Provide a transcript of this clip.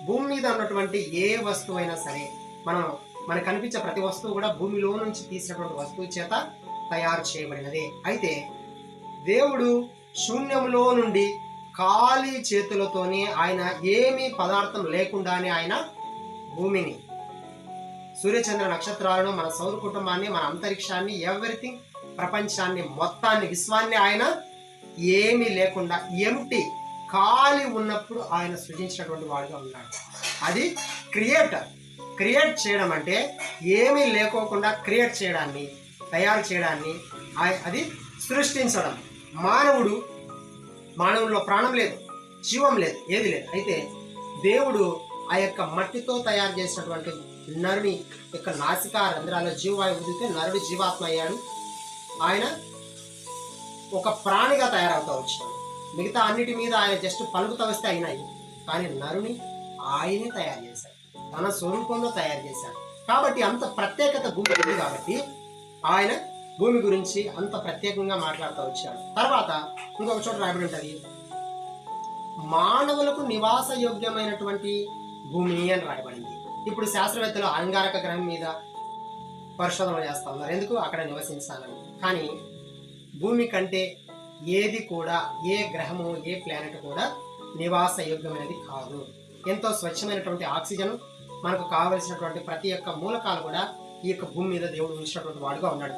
భూమి మీద ఉన్నటువంటి ఏ వస్తువు అయినా సరే, మనకు కనిపించే ప్రతి వస్తువు కూడా భూమిలో నుంచి తీసినటువంటి వస్తువు చేత తయారు చేయబడినదే. అయితే దేవుడు శూన్యములో నుండి ఖాళీ చేతులతోనే, ఆయన ఏమీ పదార్థం లేకుండానే ఆయన భూమిని, సూర్యచంద్ర నక్షత్రాలను, మన సౌర కుటుంబాన్ని, మన అంతరిక్షాన్ని, ఎవ్రీథింగ్, ప్రపంచాన్ని మొత్తాన్ని, విశ్వాన్ని ఆయన ఏమీ లేకుండా ఎంటీ, ఖాళీ ఉన్నప్పుడు ఆయన సృజించినటువంటి వాడుగా ఉన్నాడు. అది క్రియేట్ చేయడం అంటే ఏమీ లేకోకుండా క్రియేట్ చేయడాన్ని, తయారు చేయడాన్ని, అది సృష్టించడం. మానవుల్లో ప్రాణం లేదు, జీవం లేదు, ఏది లేదు. అయితే దేవుడు ఆ యొక్క మట్టితో తయారు చేసినటువంటి నరుని యొక్క నాసికా రంధ్రాల జీవవాయువు వదిలితే నరుడు జీవాత్మ అయ్యాడు. ఆయన ఒక ప్రాణిగా తయారవుతూ వచ్చాడు. మిగతా అన్నిటి మీద ఆయన జస్ట్ పలుకుతా వస్తే అయినాయి, కానీ నరుని ఆయనే తయారు చేశాడు, తన స్వరూపంలో తయారు చేశాడు. కాబట్టి అంత ప్రత్యేకత భూమి ఉంది. కాబట్టి ఆయన భూమి గురించి అంత ప్రత్యేకంగా మాట్లాడుతూ వచ్చాడు. తర్వాత ఇంకొక చోట రాయబడి ఉంటుంది, మానవులకు నివాస యోగ్యమైనటువంటి భూమి అని రాయబడింది. ఇప్పుడు శాస్త్రవేత్తలు అంగారక గ్రహం మీద పరిశోధన చేస్తూ ఉన్నారు, ఎందుకు అక్కడ నివసించాలని. కానీ భూమి కంటే ఏది కూడా, ఏ గ్రహము, ఏ ప్లానెట్ కూడా నివాస యోగ్యమైనది కాదు. ఎంతో స్వచ్ఛమైనటువంటి ఆక్సిజన్, మనకు కావలసినటువంటి ప్రతి ఒక్క మూలకాలు కూడా ఈ యొక్క భూమి మీద దేవుడు ఉంచినటువంటి వాడుగా ఉన్నాడు.